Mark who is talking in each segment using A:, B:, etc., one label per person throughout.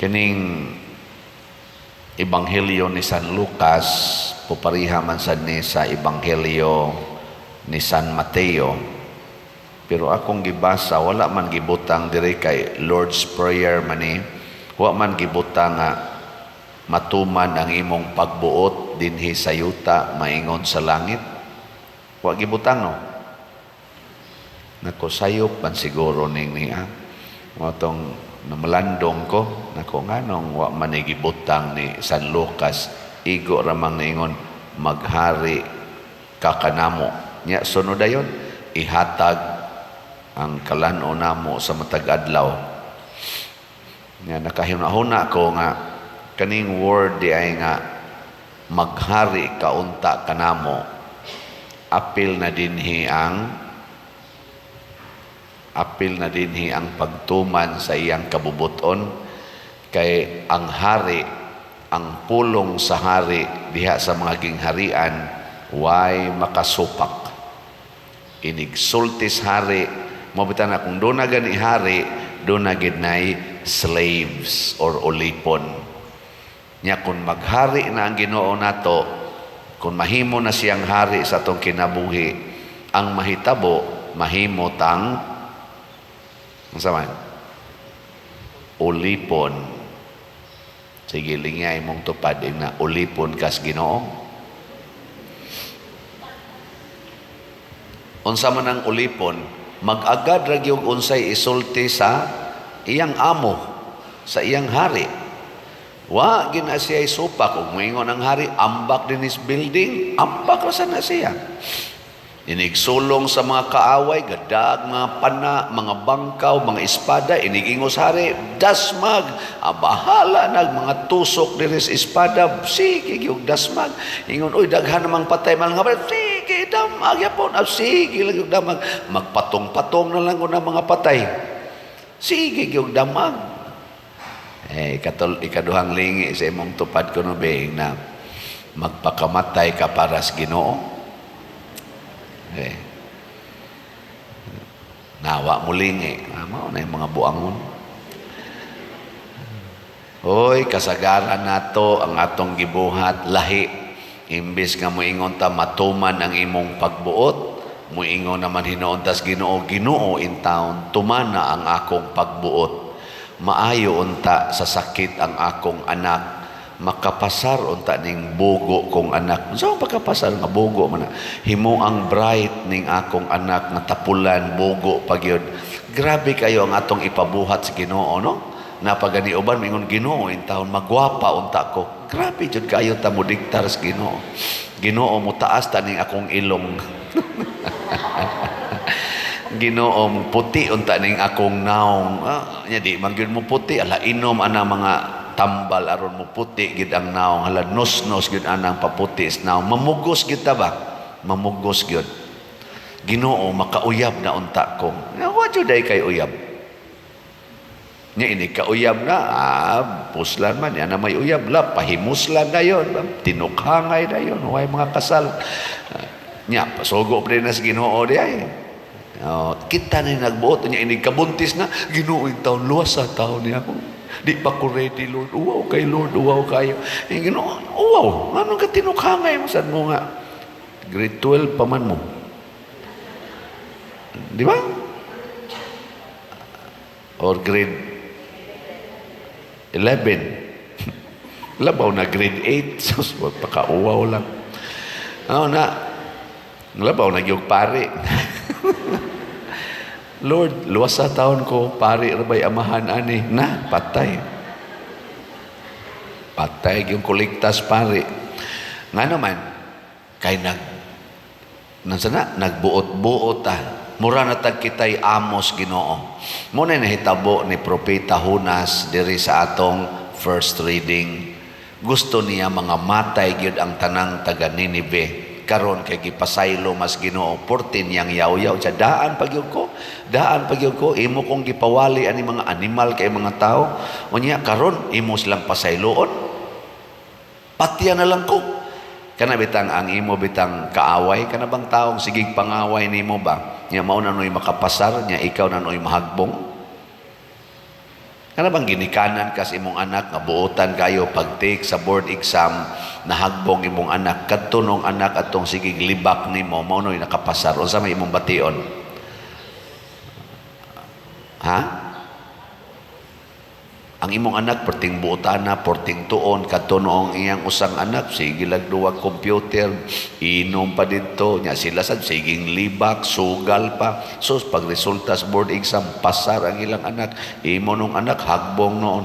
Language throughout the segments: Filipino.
A: Kining Ebanghelyo ni San Lucas pupariha man sad ni sa Ebanghelyo ni San Mateo, pero akong gibasa wala man gibutang diri kay Lord's Prayer man ni, wa man gibutang nga matuman ang imong pagbuot dinhi sa yuta maingon sa langit. Wa gibutang no. Nako sayop man siguro ning niya. Motong namalandong ko nako nganong wa man gibutang ni San Lucas igo ramang ningon maghari ka kanamo nya sunod dayon ihatag ang kalan-o namo sa matag adlaw. Nya nakahuna-huna ko nga kaning word di ay nga maghari ka unta kanamo apil na dinhi ang pagtuman sa iyang kabubuton kay ang hari, ang pulong sa hari diha sa mga gingharian way makasupak. Inigsultis hari, mabitan na kung doon na gani hari, doon na ginay slaves or ulipon. Nya kung maghari na ang Ginoo nato, kung mahimo na siyang hari sa atong kinabuhi, ang mahitabo mahimo tang masaman ulipon. Sige lingay mong tupad na ulipon kas Ginoo. Unsa man ang ulipon, mag-agad ra gyud unsay isulti sa iyang amo, sa iyang hari. Wa gina siya supak ug moingon ang hari ambak din is building, ambak ra sana siya. Inigsulong sa mga kaaway, gadag, mga pana, mga bangkaw, mga espada, inigingos hari, dasmag, bahala nag mga tusok diri sa espada, sige yung dasmag. Ingon, uy, daghan namang patay, malang nga, sige, damag, yapon, sige lang yung damag. Magpatong-patong na lang ng mga patay. Sige yung damag. Ikaduhang lingi sa imong tupad ko no, being na magpakamatay ka para sa Ginoo. Nawa muling mao na yung mga buangon. Hoy, kasagaran nato ang atong gibuhat lahi. Imbis nga moingon ta matuman ang imong pagbuot, moingon naman hinuon tas Ginoo, Ginoo in taon tumana ang akong pagbuot. Maayo unta sa sakit ang akong anak, makapasar unta ning bugo kong anak. So pagkapasar nga bugo man himo ang bright ning akong anak nga tapulan bugo pagyud. Grabe kayo ang atong ipabuhat sa Ginoo no. Napagani uban mingon Ginoo in taon magwapa unta ko. Grabe jud kayo ta mo diktar sa Ginoo. Ginoo mo taas ta ning akong ilong. Ginoo mo puti unta ning akong naong. Nya di man gyud mo puti ala inom ana mga tambal aron mo puti gid ang naong hala nos-nos gid anang paputi is naong mamugos gid ta ba mamugos gid. Ginoo makauyab na unta ko wa jud ay kay uyab nya ini kauyab na puslan man yan na may uyab la pahimuslan dayon tinukhangay dayon way mga kasal nya pasugo pre na sa Ginoo di ay kita na nagbuot nya ini kabuntis na Ginoo in taon luwas sa taon niya ako. Di pa ko ready, Lord. Uwaw kay Lord, uwaw kayo. Ginoo, uwaw. Anong ka tinukhangay mo? Saan mo nga? Grade 12 pa man mo. Di ba? Or grade 11. Labaw na grade 8. Sus, pagpaka-uwaw lang. Labaw na yung pare. Lord, luwas sa taon ko, pari rabay amahan ani. Na, patay. Patay yung kuliktas pari. Nga naman, kay nagbuot-buot mura na tag kitay amos Ginoo. Muna nahitabo ni Propeta Hunas diri sa atong first reading. Gusto niya mga matay gyud ang tanang taga Ninive. Karon kay gipasaylo mas Ginoo 14 yang yaw-yaw sa daan pagyud ko imo kong gipawali ani mga animal kay mga tao unya karon imo silang pasayloon patya na lang ko kana bitang ang imo bitang kaaway kana bang taong sigig pangaway nimo ba nya mao na noy makapasar nya ikaw na noy mahagbong Kana bang ginikanan ka sa imong anak nga buotan kayo pag-take sa board exam, nahagbong imong anak, kadto nung anak atong sige libak nimo mao noy nakapasar. Unsa may imong bation? Ha? Ang imong anak perting buotana, perting tuon, kadto noong iyang usang anak sige lagduwag computer, inom pa dito, nya sila sad siging libak, sugal pa. So pag resulta sa board exam, pasar ang ilang anak, imo nung anak hagbong noon.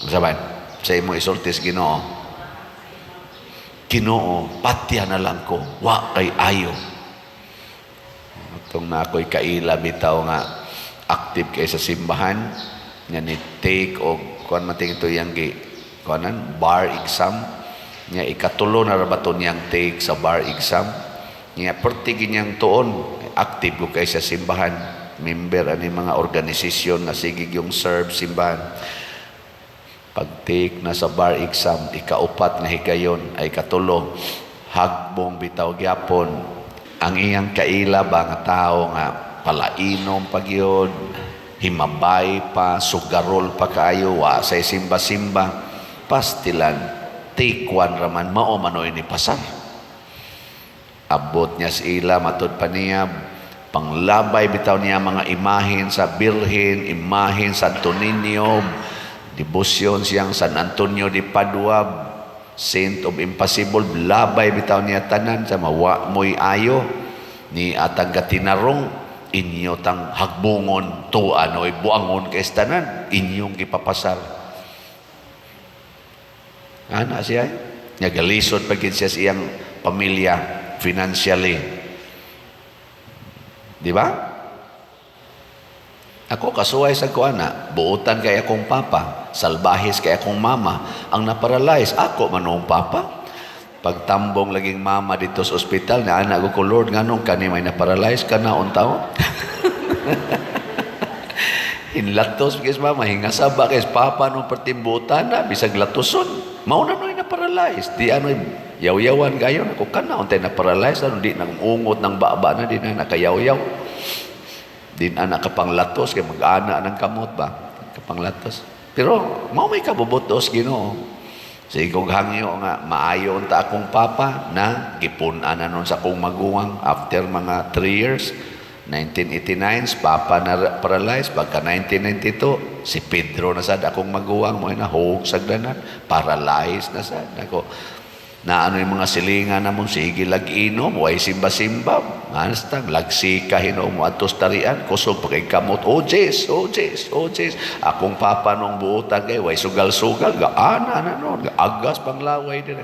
A: Saban, sa imo isultis Ginoo. Ginoo, patya na lang ko, wa kay ayo. Itong na ako'y kaila bitaw nga active kay sa simbahan, nga ni take o kuan mating ito yang kuanan bar exam nya ikatulo na rabaton yang take sa bar exam nya perti ginyang tuon active ko kay sa simbahan, member ani mga organisasyon nga sige yung serve simbahan. Pag take na sa bar exam ikaupat nga higayon ay katulo hagbong bitaw gyapon ang iyang kaila ba nga tao nga palainom pagyod, himabay pa, sugarol pa kayo, wa say simba-simba, pastilan, tikwan raman, mao manoy ni pasar. Abot niya sa ila, matod pa niya, panglabay bitaw niya mga imahin sa Birhen, imahin sa Santo Niño, debosyon siyang San Antonio de Padua, Saint of Impossible, labay bitaw niya tanan sa mawa mo'y ayo, ni atang gatinarong, inyo tang hagbungon tuan o buangon kay tanan inyong gipapasar. Ana siya nagalisod pagid siya sa iyang pamilya financially, di ba? Ako kasuway sa kuana, buutan kay akong papa, salbahis kay akong mama, ang naparalyze ako manong papa. Pagtambong laging mama dito sa ospital, na anak ko, Lord, nganong kani may na-paralyze ka na untaw? Hinlatos, kaya mama, hingasaba kaya papa nung pertimbutan na, bisag latoson. Mauna nung na-paralyze. Di ano, yaw-yawan kayo. Ako ka na, untay na-paralyze. Ano, di nang ungot ng baba na, di na nakayaw-yaw. Di na nakapanglatos, kaya mag-ana ng kamot ba? Kapanglatos. Pero, mau may kabubutos, Ginoo. Sigog hangyo nga, maayo unta akong papa na gipunan na nun sa akong maguwang after mga 3 years. 1989, papa na paralyzed. Pagka 1992, si Pedro na sad akong maguwang mo na hug sagdanan, paralyzed na sad ako. Na ano yung mga silingan namon, sige lag-inom, way simba-simba, anstang lagsika hinom mo atos tarian, kusog pa kay kamot, oh Jess, akong papa nung buutan kay way sugal-sugal, gaana na nun, agas pang laway din.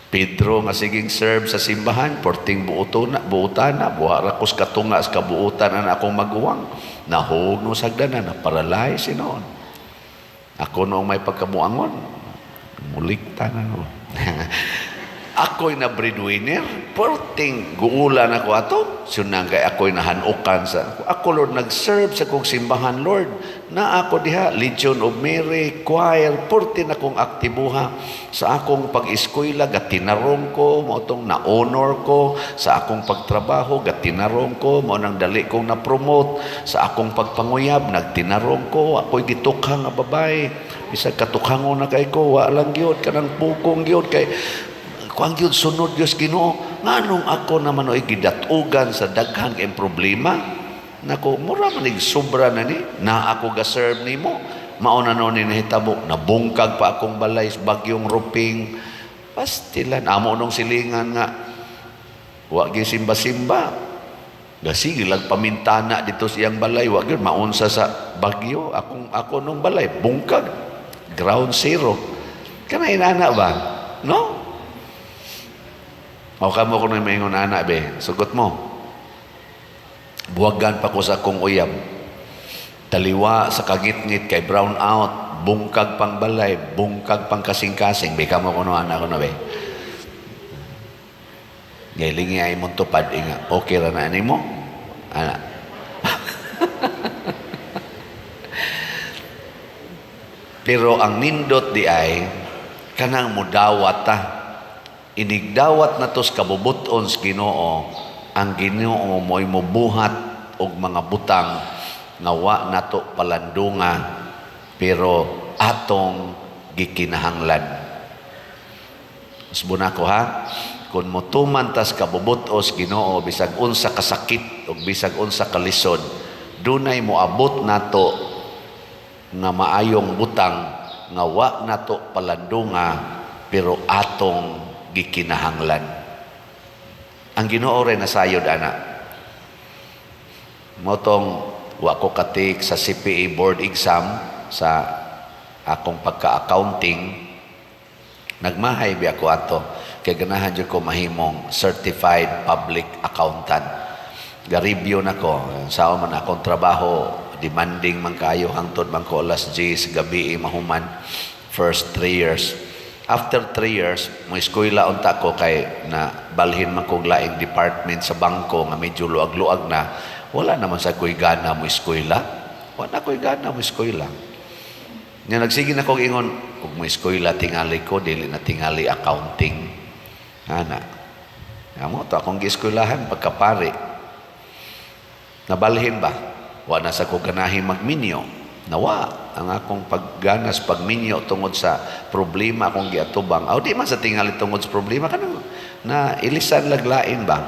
A: Pedro nga siging serve sa simbahan, porting buutan na, buharakos katunga sa kabuutan na akong maguwang, nahug no sagdanan, na paralyze noon. Ako noong may pagkamuangon, mulikta na no. Ako'y na breadwinner, porting guulan ako ato, sunang kay ako'y nahanukan sa ako, Lord, nag-serve sa kong simbahan, Lord, na ako diha, Legion of Mary, choir, portin akong aktibuha sa akong pag-eskwela, gatinarong ko, mautong na-honor ko, sa akong pagtrabaho, gatinarong ko, mo nang dali kong na-promote, sa akong pagpanguyab, nagtinarong ko, ako'y gitukhang nga babae, isang katukhangon na kay ko, walang gyud kanang pukong gyud kay kuang gyud sunod Dios Ginoo. Nganong ako naman oy gidatugan sa daghang kay problema, nako mura man ig sobra na ni na ako ga-serve nimo, mao na no ni nahitabo, nabungkag pa akong balay sa bagyong ruping, pastilan amo nung silingan nga wa gyud simba-simba, gasige lag pamintana dito sa iyang balay, wa gyud maunsa sa bagyo, ako nung balay bungkag, ground zero. Kana inana ba? No? O kamo ko na may ingon anak be, sugot mo. Buwagan pa ko sa akong uyab. Taliwa sa kagitngit kay brown out, bungkag pang balay, bungkag pang kasing-kasing. Be kamo ko no anak ko na be. Gailing ay mong tupad inga. Okay ra na mo? Anak. Pero ang nindot di ay kanang mudawat ta. Inigdawat na tos kabubuton sa Ginoo, ang Ginoo mo'y mubuhat og mga butang nga wa nato palandunga pero atong gikinahanglan. Usbon ako ha, kung motuman tas kabubutos Ginoo bisag unsa kasakit o bisag unsa kalisod, dunay moabot nato nga maayong butang nga wa nato palandunga pero atong gikinahanglan. Ang Ginoo rin nasayod ana. Motong wa ko katik sa CPA board exam sa akong pagka-accounting, nagmahay bi ako ato kay ganahan jud ko mahimong certified public accountant. Ga-review nako sao man akong trabaho, demanding man kayo hangtod man ko alas 10 gabi mahuman first 3 years. After 3 years, mo eskwela unta ko kay na balhin man kog laing department sa bangko nga medyo luag-luag na. Wala naman sa ko'y gana mo eskwela. Wala ko'y gana mo eskwela. Nga nagsige na kong ingon, kung mo eskwela tingali ko, dili na tingali accounting. Ana. Nga mo to, akong gi-eskwelahan pagkapari. Nabalhin ba? Wala na sa ko ganahin magminyo. Nawa, ang akong pagganas pagminyo tungod sa problema akong giatubang. Aw di man sa tingali tungod sa problema kanang na ilisan laglain ba?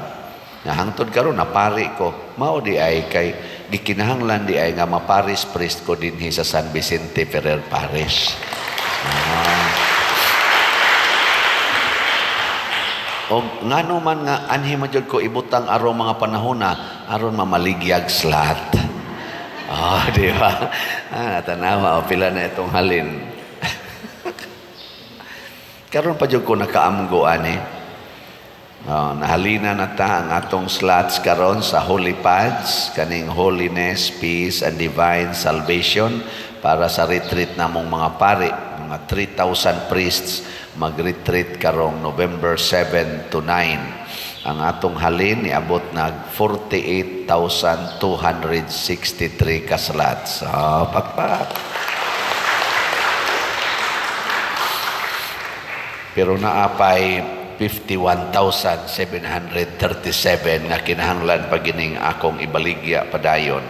A: Na hangtod karon napari ko, mao di ay kay gikinahanglan di ay nga maparis priest ko dinhi sa San Vicente Ferrer Parish. O ngano man nga anhi man jud ko ibutang aron mga panahona aron mamaligyag slat. Di ba? Tanawa o pila na itong halin. Karon pa jud ko nakaamgo ani. Nahalina na ta ang atong slots karon sa Holy Pads, kaning Holiness, Peace, and Divine Salvation para sa retreat namong mga pari. Mga 3,000 priests mag-retreat karong November 7 to 9. Ang atong halin niabot nag 48,263 ka slots. Pakpak. Pero naapay 51,737 na kinahanglan pagining akong ibaligya padayon.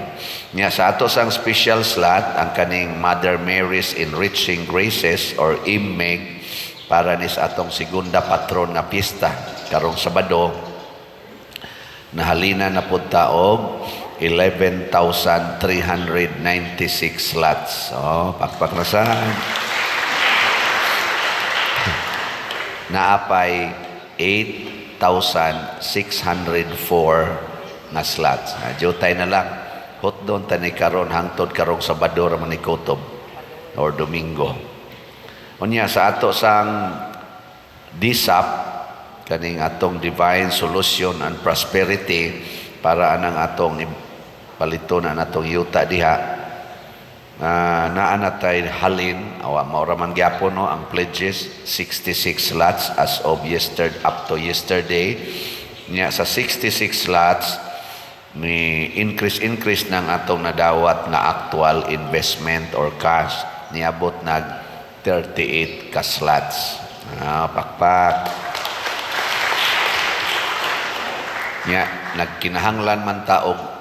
A: Nya sa ato sang special slot ang kaning Mother Mary's Enriching Graces or IMMEG para ni sa atong segunda patron na pista karong Sabado. Nahalina na pud ta og 11,396 slots. Pakpak na sa naapay 8,604 na slots. Jutay na lang. Hot doon tani karon hangtod karong Sabado ra man ikutob or Domingo. Unya sa ato sang DSAP kaning atong Divine Solution and Prosperity para anang atong paliton na atong yuta diha. Naanatay halin maura man gyapon ang pledges 66 slots as of up to yesterday. Nya sa 66 slots ni increase ng atong nadawat nga actual investment or cash niabot nag 38 ka slots. Pakpak. Nya nagkinahanglan man ta og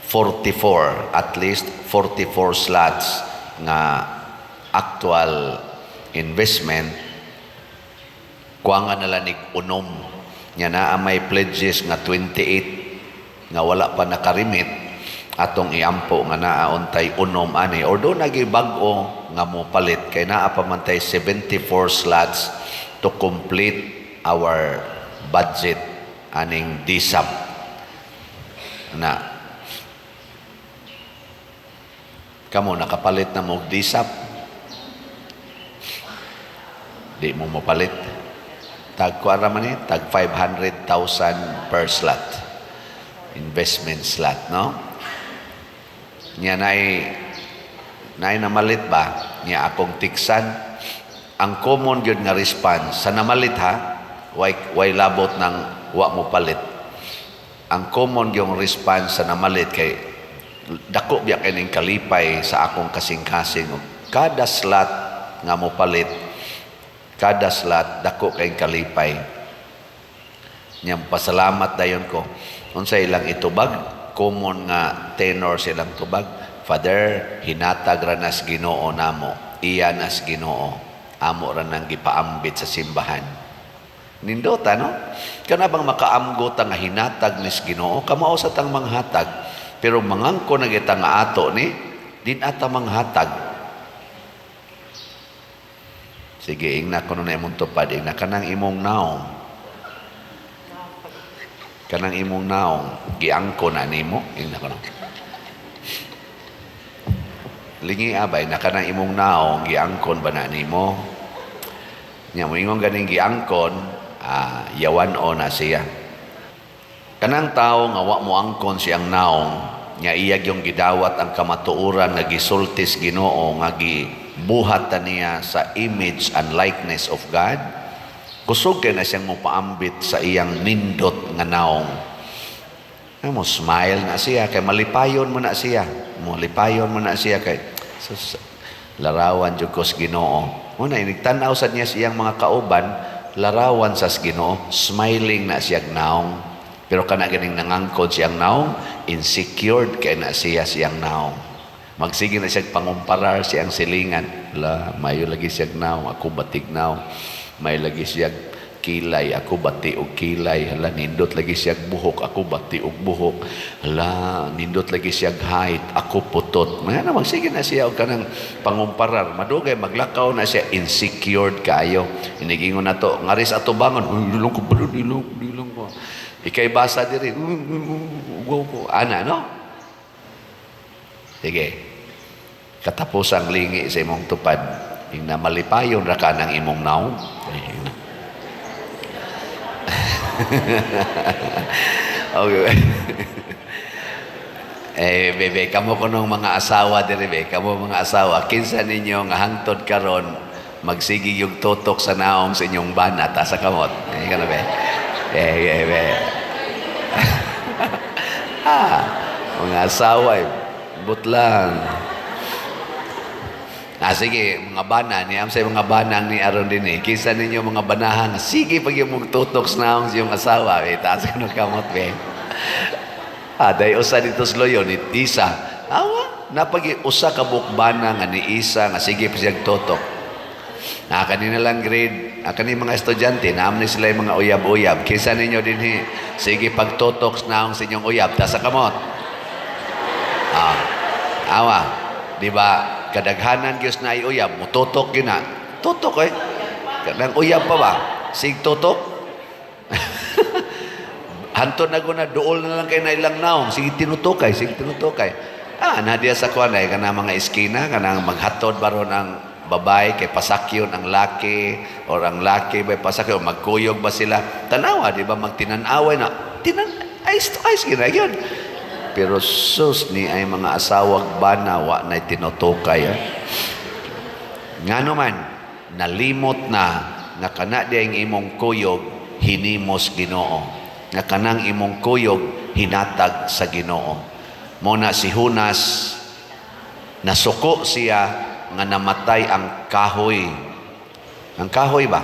A: 44, at least 44 slots nga actual investment kuangan nala nig unom. Nya naa may pledges nga 28 nga wala pa nakarimit atong iampo nga naa untay unom ani or do nagi bag-o nga mo palit kay naa pa man tay 74 slots to complete our budget aning DSAP na kamo nakapalit na mo DSAP. Di mo mapalit. Tag kuara man tag 500,000 per slot. Investment slot, no? Nya nay namalit ba? Nya akong tiksan. Ang common gyud nga response sa namalit ha, way labot ng wa mo palit. Ang common yung response sa namalit kay dako biya kining kalipay sa akong kasing-kasing. Kada slot nga mo palit, kada slot dako kay kalipay. Nyang pasalamat dayon ko. Unsay ilang itubag, common nga tenor silang tubag, Father, hinatag ra nas Ginoo namo, iya nas Ginoo, amo ra nang gipaambit sa simbahan. Nindota, no? Kana bang makaamgot nga hinatag nis Ginoo, kamao sa tang manghatag, pero mangangko na kita nga ato ni, din ata manghatag. Sige, ingna ko nun na imong tupad, ingna kanang imong naong. Kanang imong naong, giangko na nimo, ingna ko nun. Lingi abay, na kanang imong naong, giangkon ba na nimo? Nya mo ingon ganing giangkon, yawan o na siya. Kanang tao nga wa mo angkon siyang naong, nya iyag yung gidawat ang kamatuoran nga gisultis Ginoo nga gibuhat niya sa image and likeness of God. Kusog kay na siyang mopaambit sa iyang nindot nga naong. Mo smile na siya kay malipayon mo na siya. Malipayon mo na siya kay sus, larawan jud kos Ginoo. Una inigtan-aw sad niya siyang mga kauban, larawan sa Ginoo, smiling na siya naong. Pero kana ganing nangangkod siyang naong, insecure kay na siyang naong. Magsige na siya pangumparar siyang silingan. La, mayo lagi siya naong, ako batig naong. May lagi siya kilay, ako bati og kilay. Hala, nindot lagi siya buhok, ako bati og buhok. Hala, nindot lagi siya height, ako putot. Mga naman, sige na siya og kanang pangumparar. Madugay, maglakaw na siya, insecure kayo. Inigingon na to, ngaris ato bangon, dilong ko, dilong ko. Ikay basa diri, ana, no? Sige, katapusang lingi sa imong tupad, yung na malipayon ra ka ng imong naong. Okay. Bebe, kamo kunong mga asawa diri, be, kamo mga asawa, kinsa ninyo nga hangtod karon magsigi yung tutok sa naong sa inyong bana ta sa kamot. Kana be. Be. Mga asawa, butlang. Sige, mga bana, niyam sa mga banang ni aron din eh. Kisa ninyo mga banahan, sige pag yung magtutok na akong yung asawa, taas ka ng kamot, be. Dahil usa dito sa loyo, ni Isa. Napag usa ka bukbana nga ni Isa, nga sige pa siyang tutok. Kanina lang grade, kanina mga estudyante, naam ni sila yung mga uyab-uyab. Kisa ninyo din eh, sige pagtutok na akong sa inyong uyab, taas sa kamot. Di ba? Kadaghanan Diyos na uyab, mututok yun na. Tutok eh. Kadang uyab pa ba? Sig tutok. Hantod na ko na, dool na lang kayo na ilang naong. Sige tinutukay. Nadiya sa kuwan eh, kanang mga iskina, kanang maghatod baron ang babae, kay pasakyon ang laki, or ang laki ba pasakyon, magkuyog ba sila? Tanawa, di ba? Magtinanaway na. Ayos to ayos, yun. Pero sus ni ay mga asawag banawa na tinutukay. Nga naman, nalimot na nga kana diyang imong kuyog, hinimos Ginoo. Nga kanang imong kuyog, hinatag sa Ginoo. Muna si Hunas, nasuko siya nga namatay ang kahoy. Ang kahoy ba?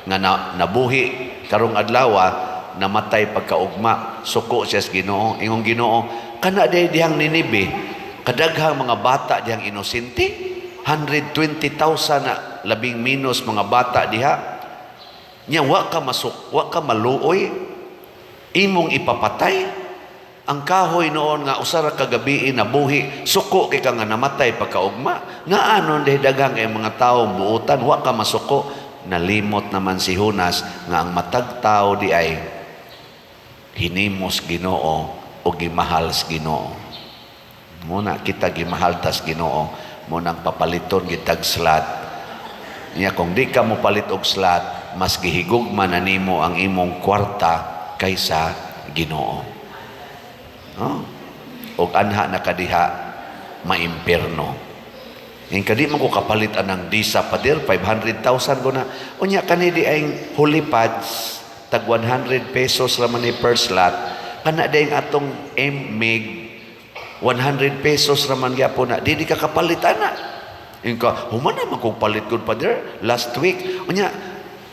A: Nga nabuhi karong adlaw, namatay pagkaugma, suko siya sa Ginoo. Ingong Ginoo, kana dihang Ninibe, kadaghang mga bata dihang inosente, 120,000 na labing minus mga bata diha. Nya wa ka maluoy, imong ipapatay. Ang kahoy noon nga usara ka gabi nabuhi, suko kay ka nga namatay pagkaugma. Nga anon daghang kay mga tawo buutan, wa ka masuko. Nalimot naman si Hunas nga ang matag tao di ay hinimos Ginoo o gimahal sa Ginoo. Muna kita gimahal tas Ginoo, munang papaliton gitag slat. Niya kung di ka mo palit og slat, mas gihigugma na nimo ang imong kwarta kaysa Ginoo. Og anha na kadiha maimpierno. Yung kadi man ko kapalit anang disa pader 500,000 ko na. Unya kanidi ay hulipads tag 100 pesos raman ni per slot. Kana dayang atong meg 100 pesos raman gyapon na. Di ka kapalit ana. Yung ka, humana man kong palit ko pader last week. Unya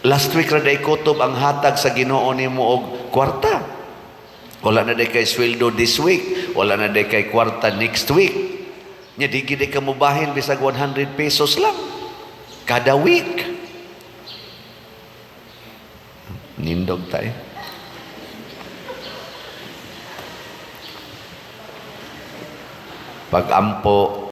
A: last week ra day kutob ang hatag sa Ginoo nimo og kwarta. Wala na day kay sweldo this week. Wala na day kay kwarta next week. Nya di gid ka mubahin bisag 100 pesos lang kada week. Nindog tayo. Pag-ampo